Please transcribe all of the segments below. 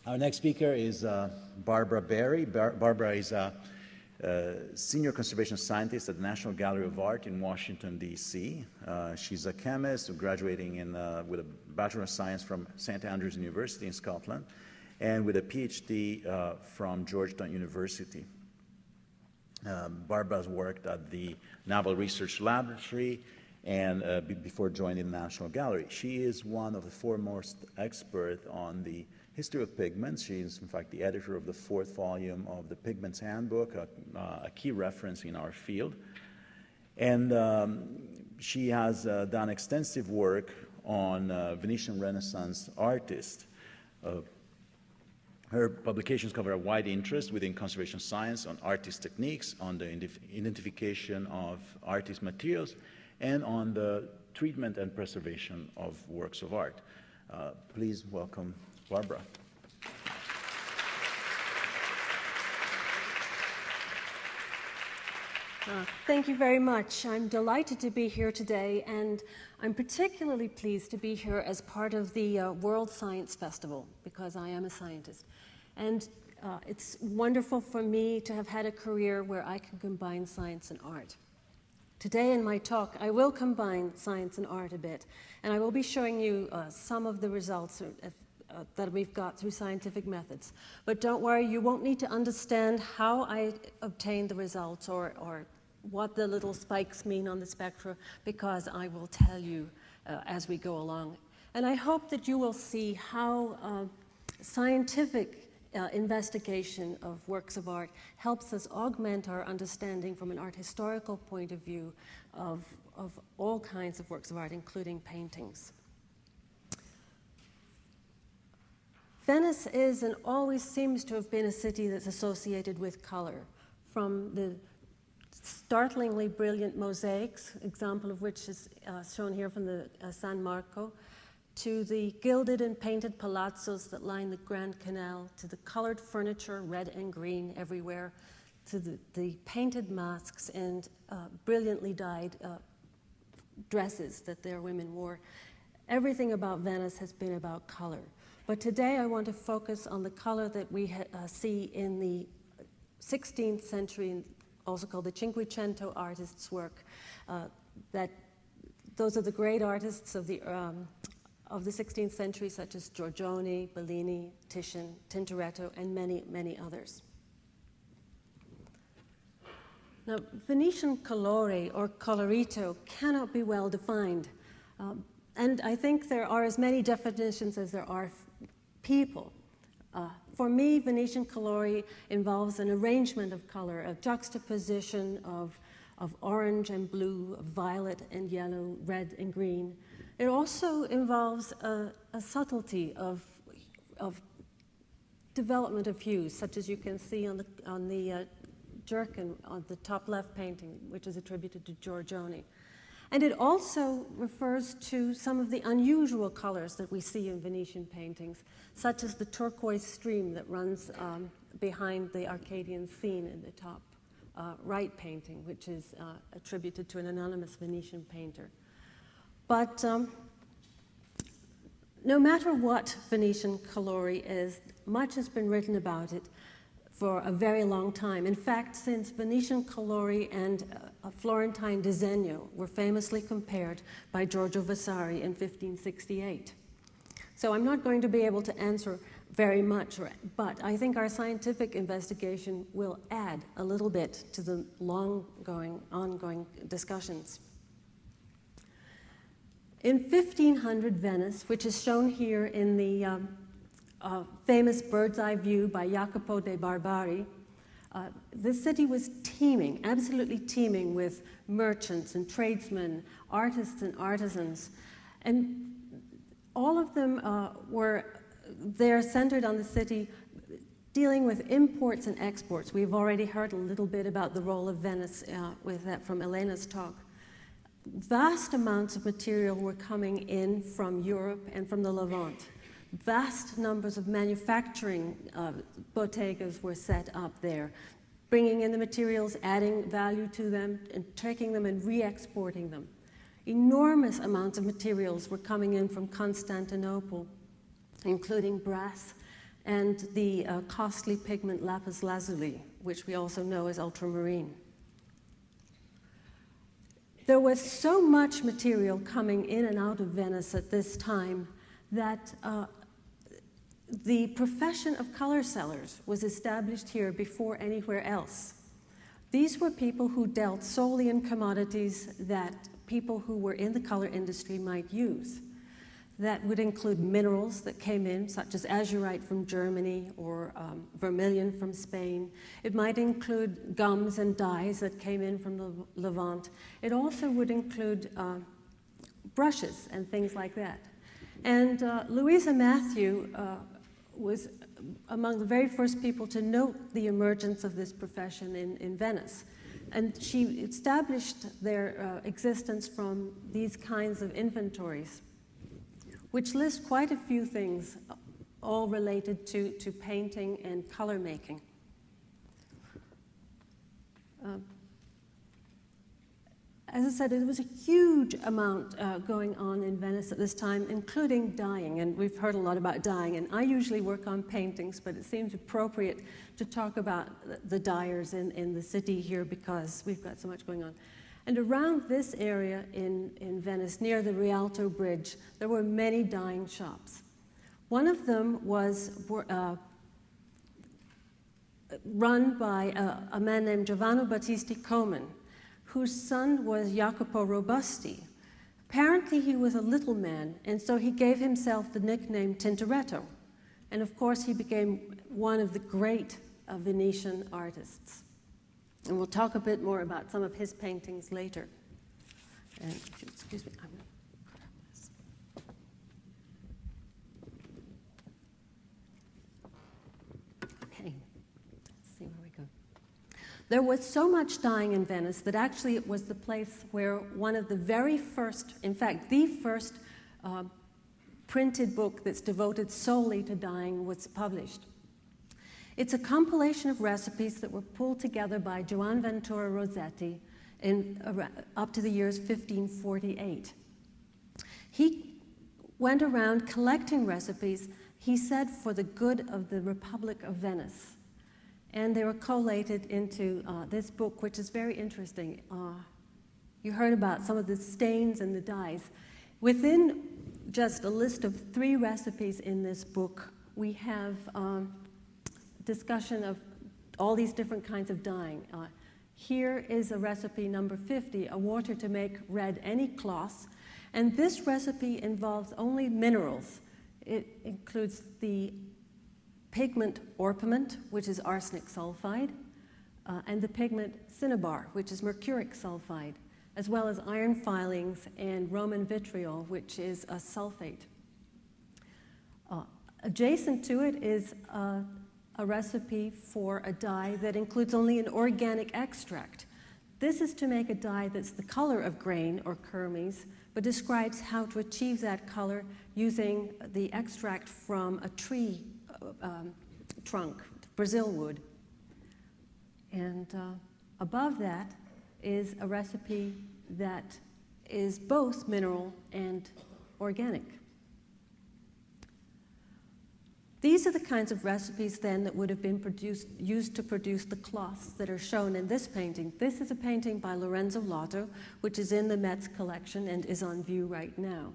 Our next speaker is Barbara Berrie. Barbara is a senior conservation scientist at the National Gallery of Art in Washington, D.C. She's a chemist graduating with a Bachelor of Science from St. Andrews University in Scotland and with a PhD from Georgetown University. Barbara has worked at the Naval Research Laboratory and before joining the National Gallery. She is one of the foremost experts on the history of pigments. She is, in fact, the editor of the 4th volume of the Pigments Handbook, a key reference in our field. And she has done extensive work on Venetian Renaissance artists. Her publications cover a wide interest within conservation science on artist techniques, on the identification of artist materials, and on the treatment and preservation of works of art. Please welcome Barbara. Thank you very much. I'm delighted to be here today, and I'm particularly pleased to be here as part of the World Science Festival, because I am a scientist. And it's wonderful for me to have had a career where I can combine science and art. Today in my talk, I will combine science and art a bit, and I will be showing you some of the results that we've got through scientific methods. But don't worry, you won't need to understand how I obtained the results or what the little spikes mean on the spectra, because I will tell you as we go along. And I hope that you will see how scientific investigation of works of art helps us augment our understanding from an art historical point of view of all kinds of works of art, including paintings. Venice is and always seems to have been a city that's associated with color, from the startlingly brilliant mosaics, example of which is shown here from the San Marco, to the gilded and painted palazzos that line the Grand Canal, to the colored furniture, red and green everywhere, to the painted masks and brilliantly dyed dresses that their women wore. Everything about Venice has been about color. But today I want to focus on the color that we see in the 16th century, also called the Cinquecento artists' work. Those are the great artists of the 16th century, such as Giorgione, Bellini, Titian, Tintoretto, and many, many others. Now, Venetian colore, or colorito, cannot be well defined. And I think there are as many definitions as there are people. For me, Venetian colore involves an arrangement of color, a juxtaposition of orange and blue, of violet and yellow, red and green. It also involves a subtlety of development of hues, such as you can see on the jerkin on the top left painting, which is attributed to Giorgione. And it also refers to some of the unusual colors that we see in Venetian paintings, such as the turquoise stream that runs behind the Arcadian scene in the top right painting, which is attributed to an anonymous Venetian painter. But no matter what Venetian colore is, much has been written about it for a very long time. In fact, since Venetian colore and Florentine disegno were famously compared by Giorgio Vasari in 1568. So I'm not going to be able to answer very much, but I think our scientific investigation will add a little bit to the ongoing discussions. In 1500 Venice, which is shown here in the famous bird's eye view by Jacopo de Barbari, the city was teeming, absolutely teeming with merchants and tradesmen, artists and artisans. And all of them they're centered on the city, dealing with imports and exports. We've already heard a little bit about the role of Venice with that from Elena's talk. Vast amounts of material were coming in from Europe and from the Levant. Vast numbers of manufacturing bodegas were set up there, bringing in the materials, adding value to them, and taking them and re-exporting them. Enormous amounts of materials were coming in from Constantinople, including brass and the costly pigment lapis lazuli, which we also know as ultramarine. There was so much material coming in and out of Venice at this time that the profession of color sellers was established here before anywhere else. These were people who dealt solely in commodities that people who were in the color industry might use. That would include minerals that came in, such as azurite from Germany or vermilion from Spain. It might include gums and dyes that came in from the Levant. It also would include brushes and things like that. And Louisa Matthew was among the very first people to note the emergence of this profession in Venice. And she established their existence from these kinds of inventories, which list quite a few things, all related to painting and color making. As I said, there was a huge amount going on in Venice at this time, including dyeing, and we've heard a lot about dyeing, and I usually work on paintings, but it seems appropriate to talk about the dyers in the city here because we've got so much going on. And around this area in Venice, near the Rialto Bridge, there were many dyeing shops. One of them was run by a man named Giovanni Battisti Coman, whose son was Jacopo Robusti. Apparently he was a little man, and so he gave himself the nickname Tintoretto. And of course he became one of the great Venetian artists. And we'll talk a bit more about some of his paintings later. And if you excuse me, I'm going to grab this. Okay, let's see where we go. There was so much dyeing in Venice that actually it was the place where one of the very first, in fact, the first printed book that's devoted solely to dyeing was published. It's a compilation of recipes that were pulled together by Giovan Ventura Rossetti up to the years 1548. He went around collecting recipes, he said, for the good of the Republic of Venice. And they were collated into this book, which is very interesting. You heard about some of the stains and the dyes. Within just a list of 3 recipes in this book, we have discussion of all these different kinds of dyeing. Here is a recipe number 50, a water to make red any cloth. And this recipe involves only minerals. It includes the pigment orpiment, which is arsenic sulfide, and the pigment cinnabar, which is mercuric sulfide, as well as iron filings and Roman vitriol, which is a sulfate. Adjacent to it is a recipe for a dye that includes only an organic extract. This is to make a dye that's the color of grain or kermes, but describes how to achieve that color using the extract from a tree trunk, Brazil wood. And above that is a recipe that is both mineral and organic. These are the kinds of recipes then that would have been used to produce the cloths that are shown in this painting. This is a painting by Lorenzo Lotto, which is in the Met's collection and is on view right now.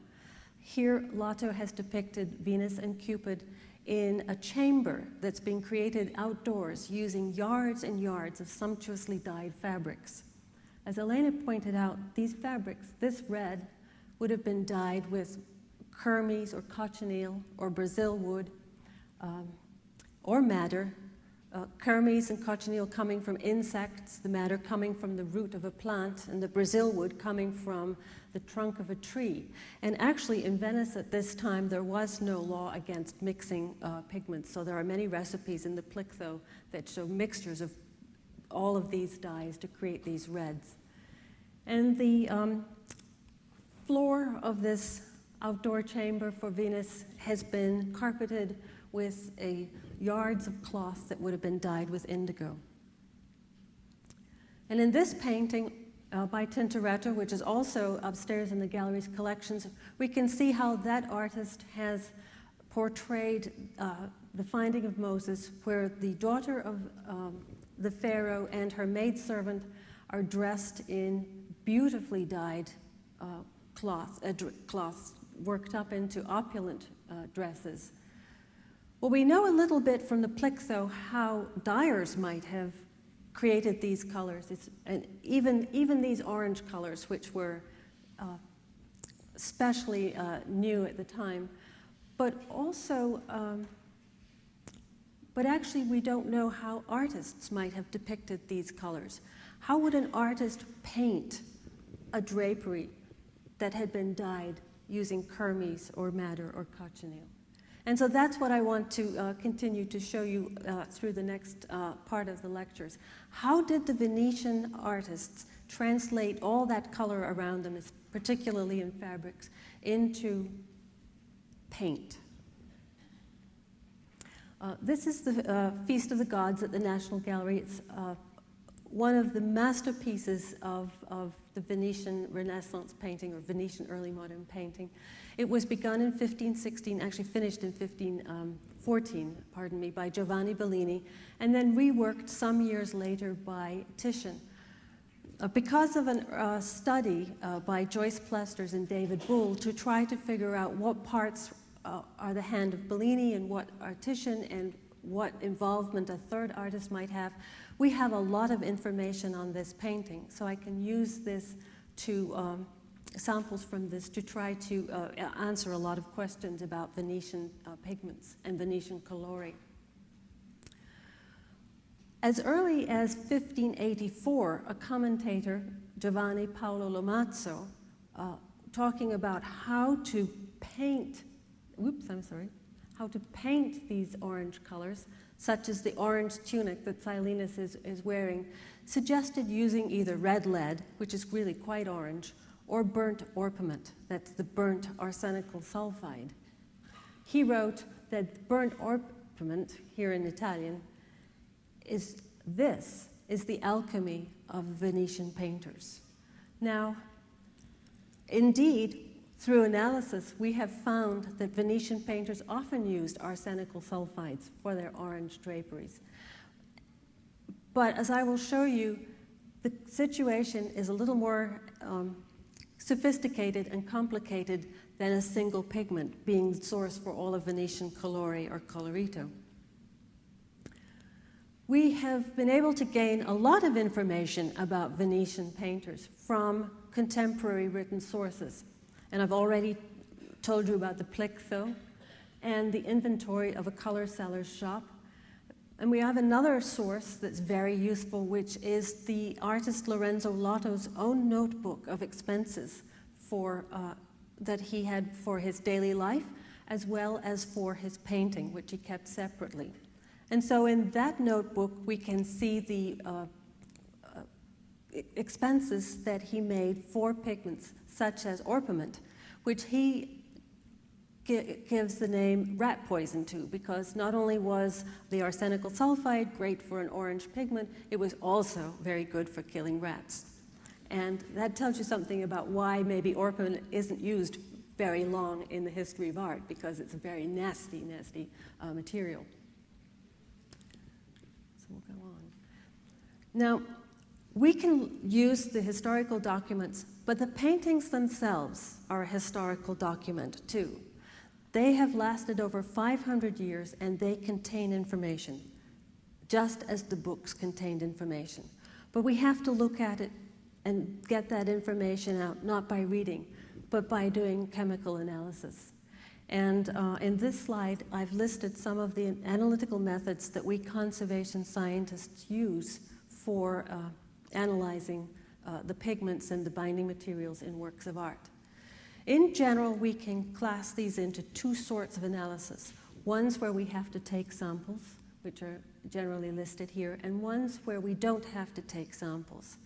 Here, Lotto has depicted Venus and Cupid in a chamber that's been created outdoors using yards and yards of sumptuously dyed fabrics. As Elena pointed out, these fabrics, this red, would have been dyed with kermes or cochineal or Brazil wood, or madder, kermes and cochineal coming from insects, the madder coming from the root of a plant, and the Brazil wood coming from the trunk of a tree. And actually in Venice at this time there was no law against mixing pigments, so there are many recipes in the Plictho that show mixtures of all of these dyes to create these reds. And the floor of this outdoor chamber for Venus has been carpeted with yards of cloth that would have been dyed with indigo. And in this painting by Tintoretto, which is also upstairs in the gallery's collections, we can see how that artist has portrayed the finding of Moses, where the daughter of the Pharaoh and her maidservant are dressed in beautifully dyed cloths worked up into opulent dresses. Well, we know a little bit from the plictho how dyers might have created these colors, and even these orange colors, which were especially new at the time, but also, but actually we don't know how artists might have depicted these colors. How would an artist paint a drapery that had been dyed using kermes or madder or cochineal? And so that's what I want to continue to show you through the next part of the lectures. How did the Venetian artists translate all that color around them, particularly in fabrics, into paint? This is the Feast of the Gods at the National Gallery. It's one of the masterpieces of the Venetian Renaissance painting, or Venetian early modern painting. It was begun in 1516, actually finished in 1514, pardon me, by Giovanni Bellini, and then reworked some years later by Titian. Because of a study by Joyce Plesters and David Bull to try to figure out what parts are the hand of Bellini and what are Titian and what involvement a third artist might have, we have a lot of information on this painting. So I can use this to samples from this to try to answer a lot of questions about Venetian pigments and Venetian colore. As early as 1584, a commentator, Giovanni Paolo Lomazzo, talking about how to paint, how to paint these orange colors, such as the orange tunic that Silenus is wearing, suggested using either red lead, which is really quite orange, or burnt orpiment, that's the burnt arsenical sulfide. He wrote that burnt orpiment, here in Italian, is the alchemy of Venetian painters. Now, indeed, through analysis, we have found that Venetian painters often used arsenical sulfides for their orange draperies. But as I will show you, the situation is a little more sophisticated and complicated than a single pigment being the source for all of Venetian colore or colorito. We have been able to gain a lot of information about Venetian painters from contemporary written sources. And I've already told you about the plictho and the inventory of a color seller's shop. And we have another source that's very useful, which is the artist Lorenzo Lotto's own notebook of expenses that he had for his daily life, as well as for his painting, which he kept separately. And so in that notebook, we can see the expenses that he made for pigments, such as orpiment, which he gives the name rat poison to, because not only was the arsenical sulfide great for an orange pigment, it was also very good for killing rats. And that tells you something about why maybe orpiment isn't used very long in the history of art, because it's a very nasty, nasty material. So we'll go on. Now, we can use the historical documents, but the paintings themselves are a historical document too. They have lasted over 500 years, and they contain information, just as the books contained information. But we have to look at it and get that information out, not by reading, but by doing chemical analysis. And in this slide, I've listed some of the analytical methods that we conservation scientists use for analyzing the pigments and the binding materials in works of art. In general, we can class these into two sorts of analysis. Ones where we have to take samples, which are generally listed here, and ones where we don't have to take samples.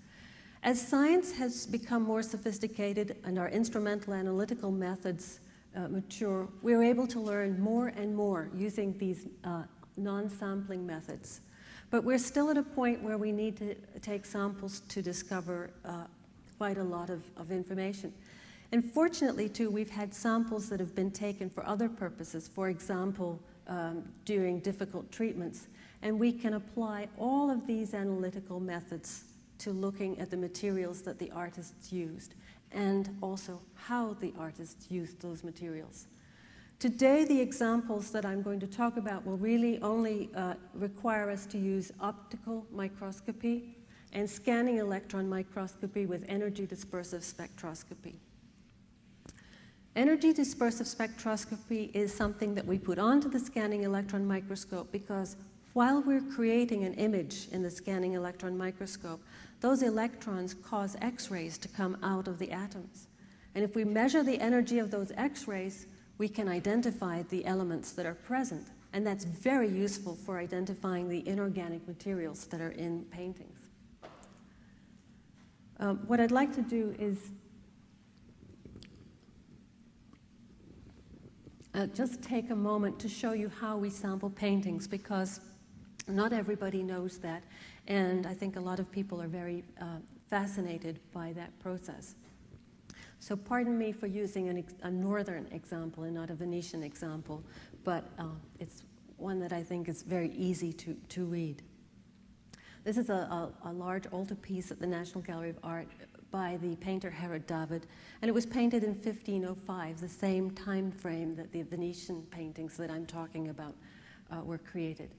As science has become more sophisticated and our instrumental analytical methods mature, we're able to learn more and more using these non-sampling methods. But we're still at a point where we need to take samples to discover quite a lot of information. And fortunately, too, we've had samples that have been taken for other purposes. For example, doing difficult treatments. And we can apply all of these analytical methods to looking at the materials that the artists used and also how the artists used those materials. Today, the examples that I'm going to talk about will really only require us to use optical microscopy and scanning electron microscopy with energy dispersive spectroscopy. Energy dispersive spectroscopy is something that we put onto the scanning electron microscope because while we're creating an image in the scanning electron microscope, those electrons cause X-rays to come out of the atoms. And if we measure the energy of those X-rays, we can identify the elements that are present. And that's very useful for identifying the inorganic materials that are in paintings. What I'd like to do is just take a moment to show you how we sample paintings, because not everybody knows that, and I think a lot of people are very fascinated by that process. So pardon me for using a northern example and not a Venetian example, but it's one that I think is very easy to read. This is a large altarpiece at the National Gallery of Art by the painter Herod David, and it was painted in 1505, the same time frame that the Venetian paintings that I'm talking about were created.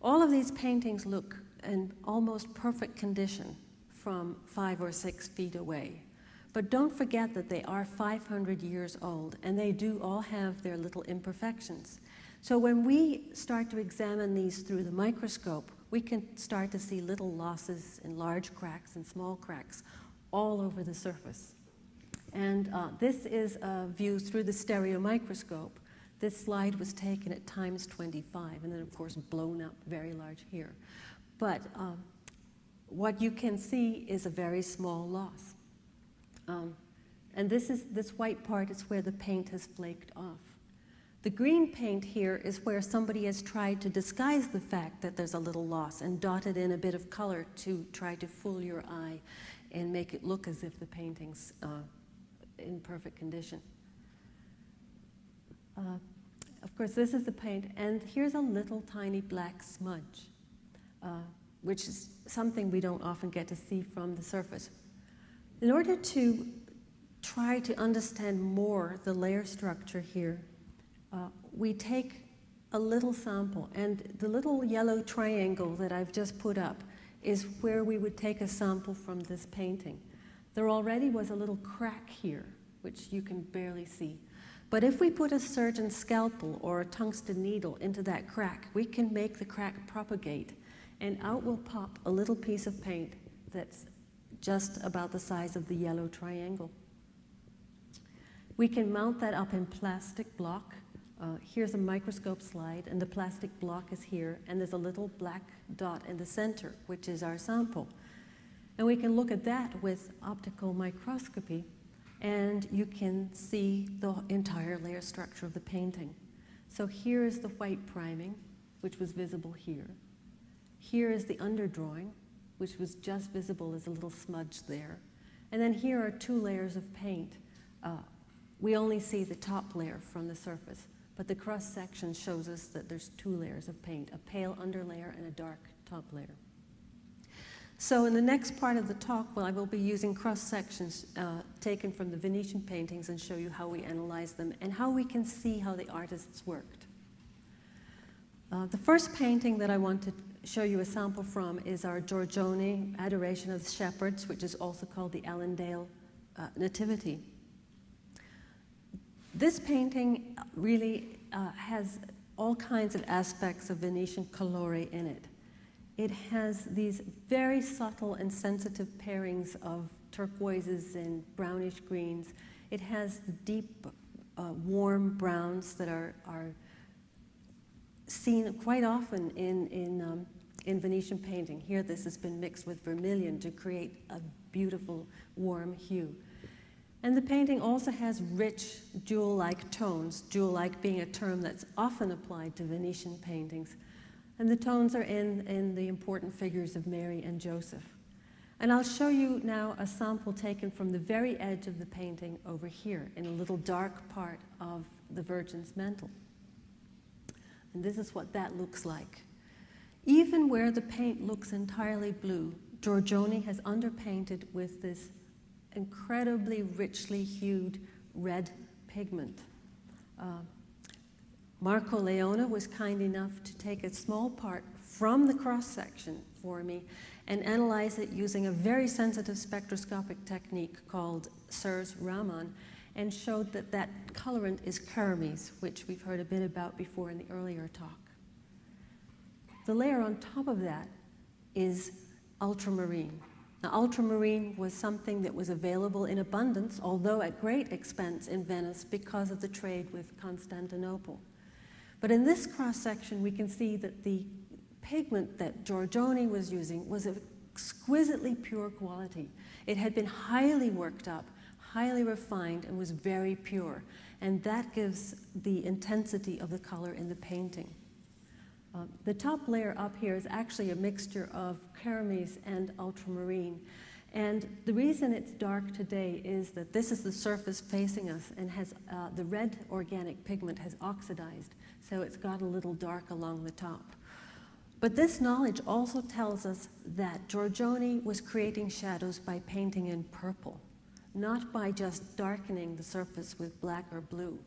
All of these paintings look in almost perfect condition from 5 or 6 feet away. But don't forget that they are 500 years old, and they do all have their little imperfections. So when we start to examine these through the microscope, we can start to see little losses and large cracks and small cracks all over the surface. And this is a view through the stereo microscope. This slide was taken at ×25, and then of course blown up very large here. But what you can see is a very small loss. And this white part is where the paint has flaked off. The green paint here is where somebody has tried to disguise the fact that there's a little loss and dotted in a bit of color to try to fool your eye and make it look as if the painting's in perfect condition. Of course, this is the paint, and here's a little tiny black smudge, which is something we don't often get to see from the surface. In order to try to understand more the layer structure here, we take a little sample, and the little yellow triangle that I've just put up is where we would take a sample from this painting. There already was a little crack here, which you can barely see. But if we put a surgeon's scalpel or a tungsten needle into that crack, we can make the crack propagate, and out will pop a little piece of paint that's just about the size of the yellow triangle. We can mount that up in plastic block. Here's a microscope slide, and the plastic block is here, and there's a little black dot in the center, which is our sample. And we can look at that with optical microscopy, and you can see the entire layer structure of the painting. So here is the white priming, which was visible here. Here is the underdrawing, which was just visible as a little smudge there. And then here are 2 layers of paint. We only see the top layer from the surface, but the cross-section shows us that there's 2 layers of paint, a pale underlayer and a dark top layer. So in the next part of the talk, I will be using cross-sections taken from the Venetian paintings and show you how we analyze them and how we can see how the artists worked. The first painting that I want to show you a sample from is our Giorgione, Adoration of the Shepherds, which is also called the Allendale Nativity. This painting really has all kinds of aspects of Venetian colore in it. It has these very subtle and sensitive pairings of turquoises and brownish greens. It has the deep, warm browns that are seen quite often in Venetian painting. Here this has been mixed with vermilion to create a beautiful warm hue. And the painting also has rich jewel-like tones, jewel-like being a term that's often applied to Venetian paintings. And the tones are in the important figures of Mary and Joseph. And I'll show you now a sample taken from the very edge of the painting over here in a little dark part of the Virgin's mantle. And this is what that looks like. Even where the paint looks entirely blue, Giorgione has underpainted with this incredibly richly hued red pigment. Marco Leone was kind enough to take a small part from the cross-section for me and analyze it using a very sensitive spectroscopic technique called Sers Raman, and showed that that colorant is kermes, which we've heard a bit about before in the earlier talk. The layer on top of that is ultramarine. Now, ultramarine was something that was available in abundance, although at great expense in Venice because of the trade with Constantinople. But in this cross-section, we can see that the pigment that Giorgione was using was of exquisitely pure quality. It had been highly worked up, highly refined, and was very pure. And that gives the intensity of the color in the painting. The top layer up here is actually a mixture of kermes and ultramarine. And the reason it's dark today is that this is the surface facing us, and has the red organic pigment has oxidized, so it's got a little dark along the top. But this knowledge also tells us that Giorgione was creating shadows by painting in purple, not by just darkening the surface with black or blue.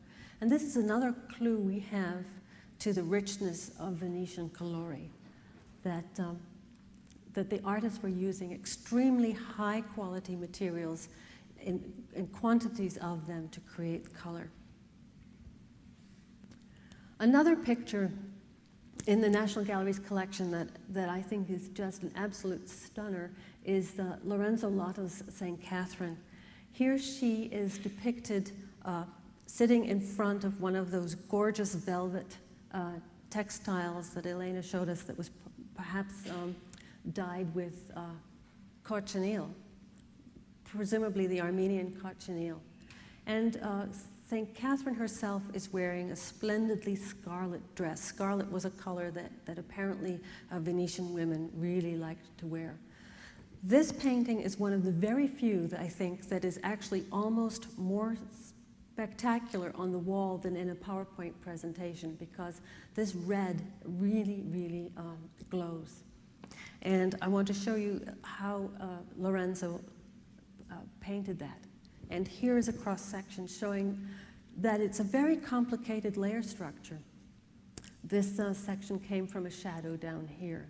And this is another clue we have to the richness of Venetian colore, that the artists were using extremely high quality materials in quantities of them to create color. Another picture in the National Gallery's collection that I think is just an absolute stunner is Lorenzo Lotto's St. Catherine. Here she is depicted sitting in front of one of those gorgeous velvet textiles that Elena showed us that was perhaps dyed with cochineal, presumably the Armenian cochineal. And St. Catherine herself is wearing a splendidly scarlet dress. Scarlet was a color that apparently Venetian women really liked to wear. This painting is one of the very few that I think that is actually almost more spectacular on the wall than in a PowerPoint presentation, because this red really, really glows. And I want to show you how Lorenzo painted that. And here is a cross-section showing that it's a very complicated layer structure. This section came from a shadow down here.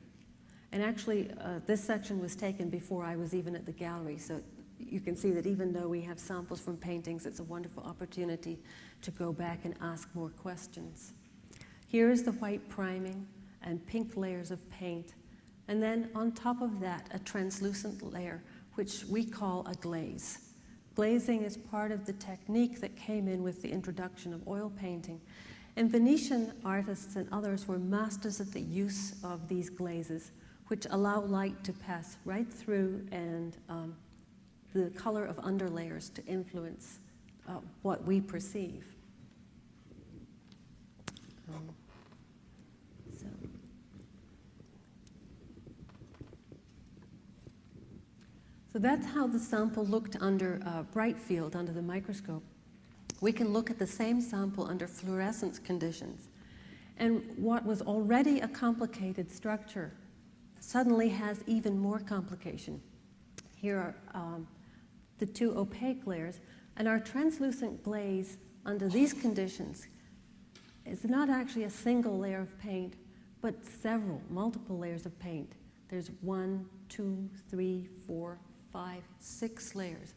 And actually, this section was taken before I was even at the gallery, so you can see that even though we have samples from paintings, it's a wonderful opportunity to go back and ask more questions. Here is the white priming and pink layers of paint. And then on top of that, a translucent layer, which we call a glaze. Glazing is part of the technique that came in with the introduction of oil painting. And Venetian artists and others were masters at the use of these glazes, which allow light to pass right through and the color of underlayers to influence what we perceive. So that's how the sample looked under bright field, under the microscope. We can look at the same sample under fluorescence conditions. And what was already a complicated structure suddenly has even more complication. Here are the two opaque layers, and our translucent glaze under these conditions is not actually a single layer of paint, but multiple layers of paint. There's 1, 2, 3, 4, 5, 6 layers.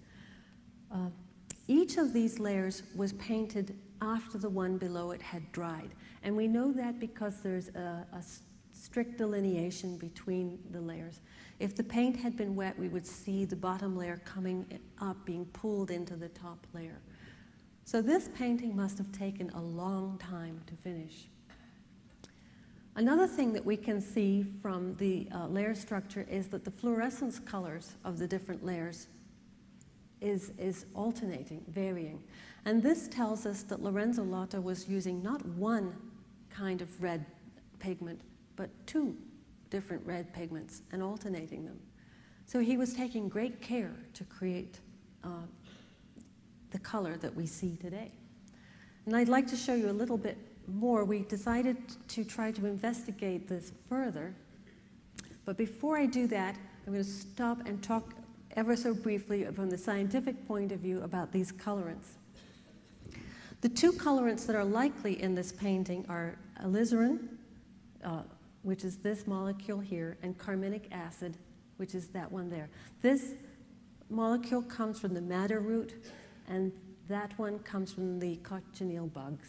Each of these layers was painted after the one below it had dried. And we know that because there's a strict delineation between the layers. If the paint had been wet, we would see the bottom layer coming up, being pulled into the top layer. So this painting must have taken a long time to finish. Another thing that we can see from the layer structure is that the fluorescence colors of the different layers is alternating, varying. And this tells us that Lorenzo Lotto was using not one kind of red pigment, but 2 different red pigments and alternating them. So he was taking great care to create the color that we see today. And I'd like to show you a little bit more, we decided to try to investigate this further. But before I do that, I'm going to stop and talk ever so briefly from the scientific point of view about these colorants. The two colorants that are likely in this painting are alizarin, which is this molecule here, and carminic acid, which is that one there. This molecule comes from the madder root, and that one comes from the cochineal bugs.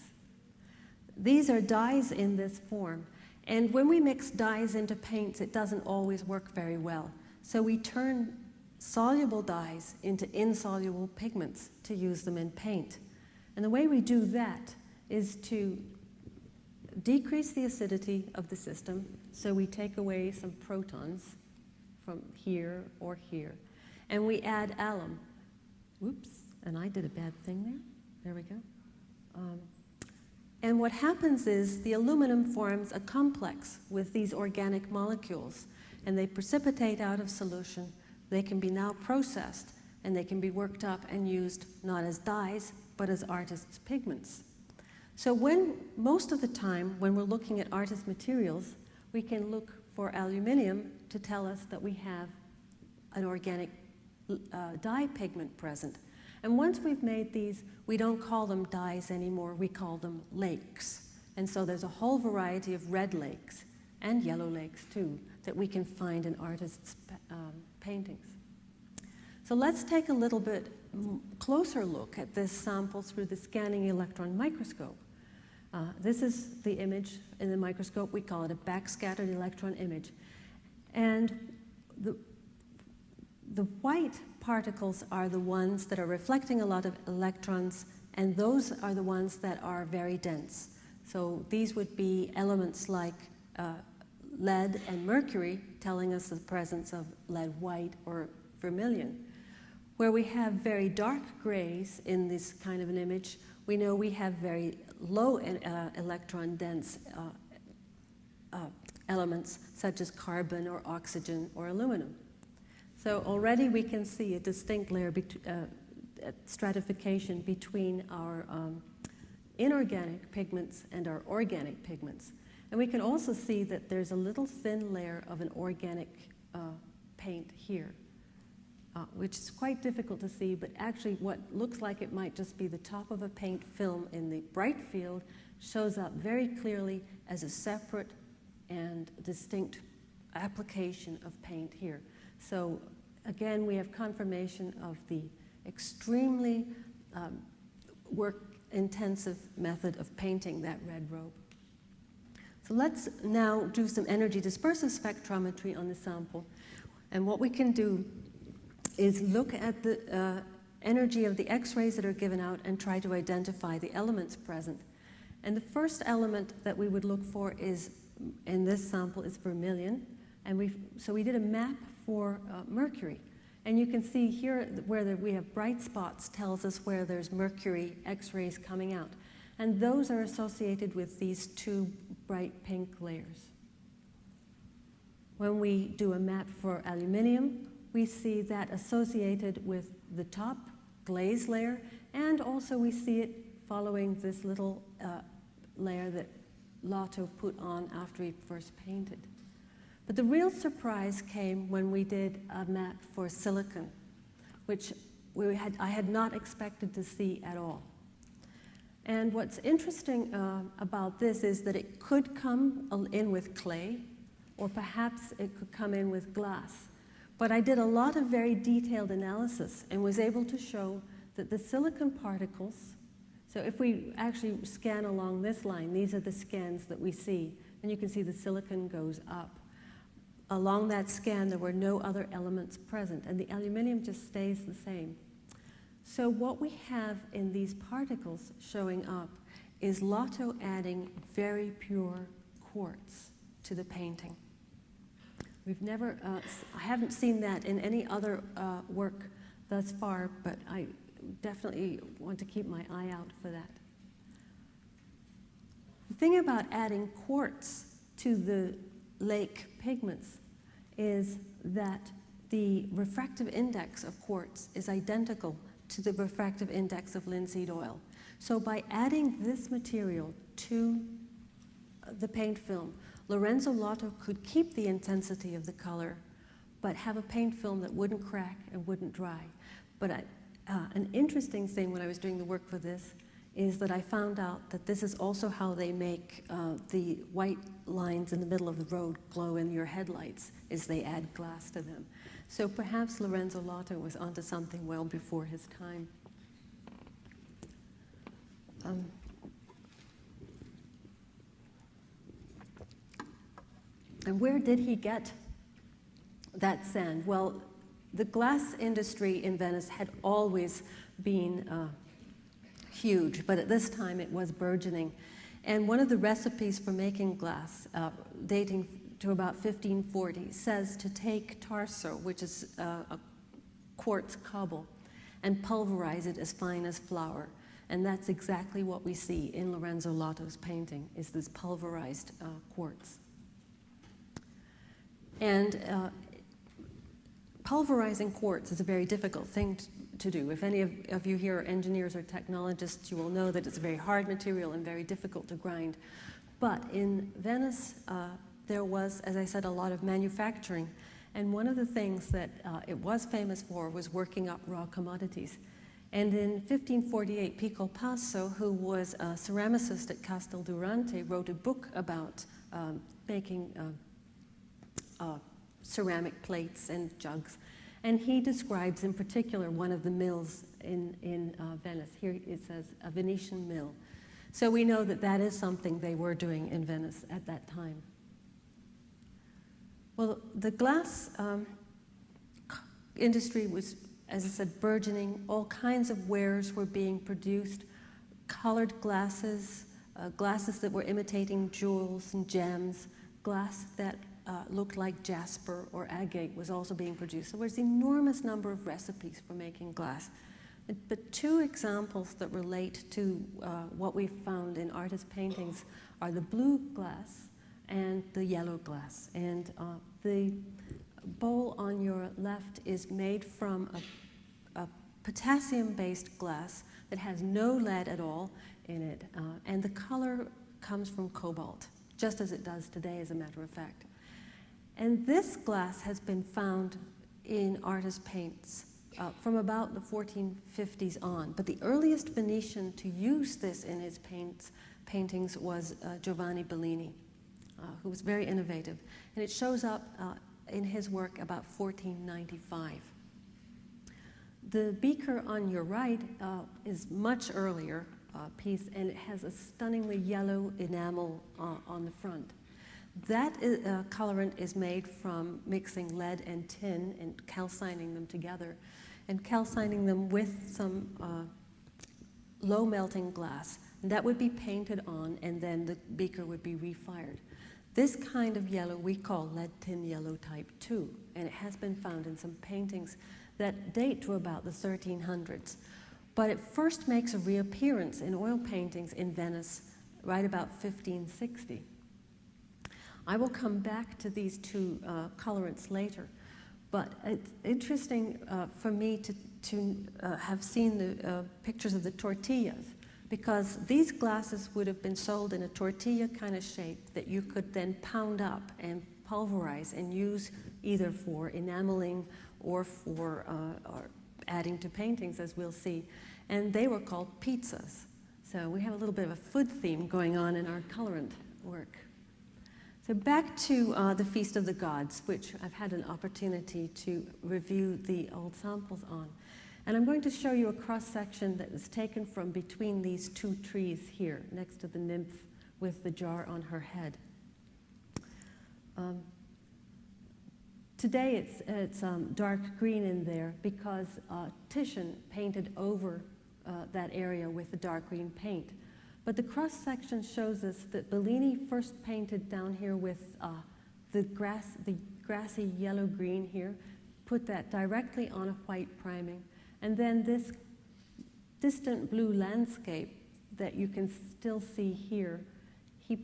These are dyes in this form, and when we mix dyes into paints, it doesn't always work very well. So we turn soluble dyes into insoluble pigments to use them in paint. And the way we do that is to decrease the acidity of the system, so we take away some protons from here or here, and we add alum. Whoops, and I did a bad thing there. There we go. And what happens is the aluminum forms a complex with these organic molecules, and they precipitate out of solution. They can be now processed, and they can be worked up and used not as dyes, but as artists' pigments. So most of the time, when we're looking at artist materials, we can look for aluminium to tell us that we have an organic dye pigment present. And once we've made these, we don't call them dyes anymore, we call them lakes. And so there's a whole variety of red lakes, and yellow lakes too, that we can find in artists' paintings. So let's take a little bit closer look at this sample through the scanning electron microscope. This is the image in the microscope. We call it a backscattered electron image. And the white particles are the ones that are reflecting a lot of electrons, and those are the ones that are very dense. So these would be elements like lead and mercury, telling us the presence of lead white or vermilion. Where we have very dark grays in this kind of an image, we know we have very low electron dense elements such as carbon or oxygen or aluminum. So already we can see a distinct layer stratification between our inorganic pigments and our organic pigments. And we can also see that there's a little thin layer of an organic paint here, which is quite difficult to see, but actually what looks like it might just be the top of a paint film in the bright field shows up very clearly as a separate and distinct application of paint here. So again, we have confirmation of the extremely work-intensive method of painting that red robe. So let's now do some energy dispersive spectrometry on the sample. And what we can do is look at the energy of the X-rays that are given out and try to identify the elements present. And the first element that we would look for is, in this sample, is vermilion. And so we did a map for mercury. And you can see here where we have bright spots tells us where there's mercury X-rays coming out. And those are associated with these two bright pink layers. When we do a map for aluminium, we see that associated with the top glaze layer, and also we see it following this little layer that Lotto put on after he first painted. But the real surprise came when we did a map for silicon, which I had not expected to see at all. And what's interesting about this is that it could come in with clay, or perhaps it could come in with glass. But I did a lot of very detailed analysis and was able to show that the silicon particles, so if we actually scan along this line, these are the scans that we see, and you can see the silicon goes up. Along that scan, there were no other elements present, and the aluminium just stays the same. So what we have in these particles showing up is Lotto adding very pure quartz to the painting. We've never, I haven't seen that in any other work thus far, but I definitely want to keep my eye out for that. The thing about adding quartz to the lake pigments is that the refractive index of quartz is identical to the refractive index of linseed oil. So by adding this material to the paint film. Lorenzo Lotto could keep the intensity of the color, but have a paint film that wouldn't crack and wouldn't dry. But an interesting thing when I was doing the work for this is that I found out that this is also how they make the white lines in the middle of the road glow in your headlights, is they add glass to them. So perhaps Lorenzo Lotto was onto something well before his time. And where did he get that sand? Well, the glass industry in Venice had always been huge, but at this time it was burgeoning. And one of the recipes for making glass, dating to about 1540, says to take tarso, which is a quartz cobble, and pulverize it as fine as flour. And that's exactly what we see in Lorenzo Lotto's painting, is this pulverized quartz. And pulverizing quartz is a very difficult thing to do. If any of you here are engineers or technologists, you will know that it's a very hard material and very difficult to grind. But in Venice, there was, as I said, a lot of manufacturing. And one of the things that it was famous for was working up raw commodities. And in 1548, Pico Passo, who was a ceramicist at Casteldurante, wrote a book about making ceramic plates and jugs. And he describes in particular one of the mills in Venice. Here it says a Venetian mill. So we know that that is something they were doing in Venice at that time. Well, the glass industry was, as I said, burgeoning. All kinds of wares were being produced, colored glasses, glasses that were imitating jewels and gems, glass that looked like jasper or agate was also being produced. So there was an enormous number of recipes for making glass. But two examples that relate to what we found in artist paintings are the blue glass and the yellow glass. And the bowl on your left is made from a potassium-based glass that has no lead at all in it. And the color comes from cobalt, just as it does today, as a matter of fact. And this glass has been found in artist paints from about the 1450s on. But the earliest Venetian to use this in his paintings was Giovanni Bellini, who was very innovative. And it shows up in his work about 1495. The beaker on your right is much earlier piece, and it has a stunningly yellow enamel on the front. That colorant is made from mixing lead and tin and calcining them together, and calcining them with some low melting glass. And that would be painted on, and then the beaker would be refired. This kind of yellow we call lead tin yellow type 2, and it has been found in some paintings that date to about the 1300s. But it first makes a reappearance in oil paintings in Venice right about 1560. I will come back to these two colorants later, but it's interesting for me to have seen the pictures of the tortillas, because these glasses would have been sold in a tortilla kind of shape that you could then pound up and pulverize and use either for enameling or for adding to paintings, as we'll see. And they were called pizzas. So we have a little bit of a food theme going on in our colorant work. So back to the Feast of the Gods, which I've had an opportunity to review the old samples on. And I'm going to show you a cross-section that is taken from between these two trees here, next to the nymph with the jar on her head. Today it's dark green in there because Titian painted over that area with the dark green paint. But the cross-section shows us that Bellini first painted down here with the grassy yellow-green here, put that directly on a white priming, and then this distant blue landscape that you can still see here, he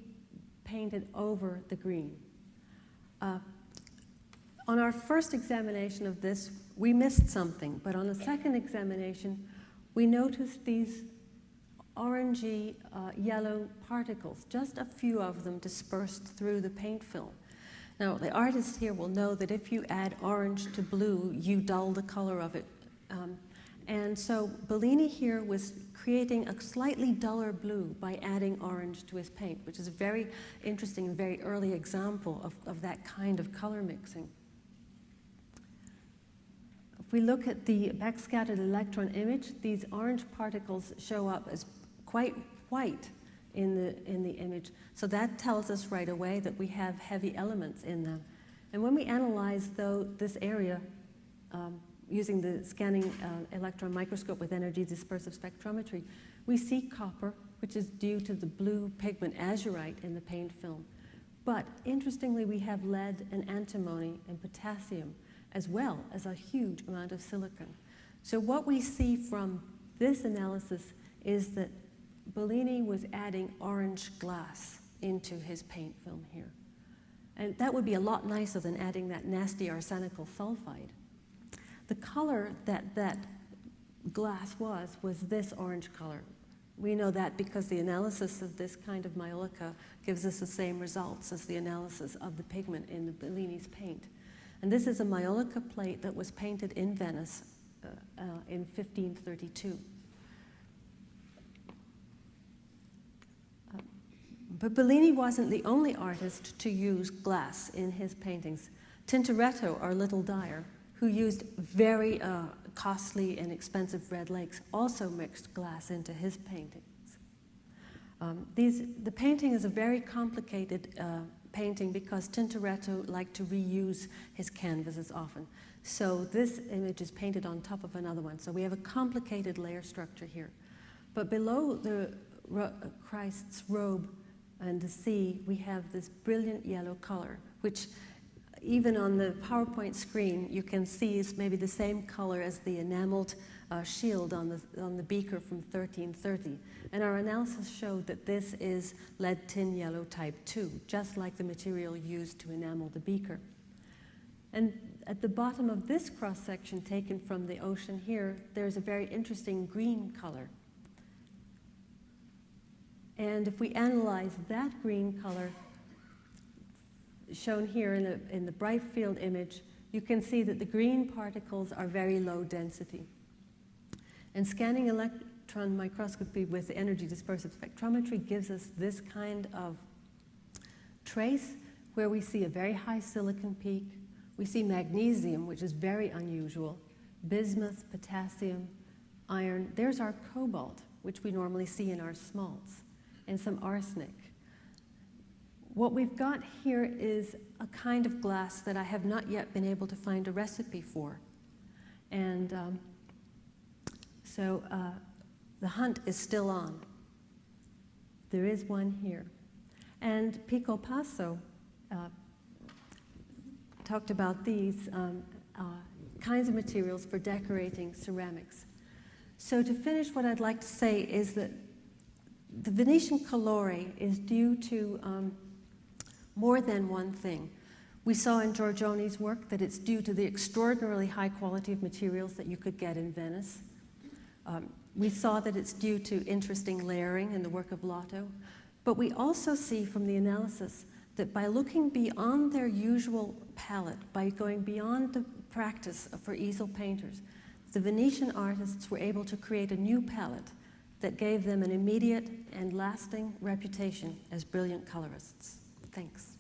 painted over the green. On our first examination of this, we missed something, but on a second examination, we noticed these orangey yellow particles, just a few of them dispersed through the paint film. Now, the artist here will know that if you add orange to blue, you dull the color of it. And so Bellini here was creating a slightly duller blue by adding orange to his paint, which is a very interesting and very early example of that kind of color mixing. If we look at the backscattered electron image, these orange particles show up as quite white in the image. So that tells us right away that we have heavy elements in them. And when we analyze, though, this area using the scanning electron microscope with energy dispersive spectrometry, we see copper, which is due to the blue pigment azurite in the paint film. But interestingly, we have lead and antimony and potassium, as well as a huge amount of silicon. So what we see from this analysis is that Bellini was adding orange glass into his paint film here. And that would be a lot nicer than adding that nasty arsenical sulfide. The color that glass was this orange color. We know that because the analysis of this kind of maiolica gives us the same results as the analysis of the pigment in the Bellini's paint. And this is a maiolica plate that was painted in Venice in 1532. But Bellini wasn't the only artist to use glass in his paintings. Tintoretto, our little dyer, who used very costly and expensive red lakes, also mixed glass into his paintings. The painting is a very complicated painting because Tintoretto liked to reuse his canvases often. So this image is painted on top of another one. So we have a complicated layer structure here. But below the Christ's robe and the sea, we have this brilliant yellow color, which even on the PowerPoint screen, you can see is maybe the same color as the enameled shield on the beaker from 1330. And our analysis showed that this is lead tin yellow type 2, just like the material used to enamel the beaker. And at the bottom of this cross-section taken from the ocean here, there's a very interesting green color. And if we analyze that green color, shown here in the bright field image, you can see that the green particles are very low density. And scanning electron microscopy with energy dispersive spectrometry gives us this kind of trace where we see a very high silicon peak. We see magnesium, which is very unusual, bismuth, potassium, iron. There's our cobalt, which we normally see in our smalts, and some arsenic. What we've got here is a kind of glass that I have not yet been able to find a recipe for. And so the hunt is still on. There is one here. And Pico Passo talked about these kinds of materials for decorating ceramics. So to finish, what I'd like to say is that the Venetian Colore is due to more than one thing. We saw in Giorgione's work that it's due to the extraordinarily high quality of materials that you could get in Venice. We saw that it's due to interesting layering in the work of Lotto. But we also see from the analysis that by looking beyond their usual palette, by going beyond the practice for easel painters, the Venetian artists were able to create a new palette that gave them an immediate and lasting reputation as brilliant colorists. Thanks.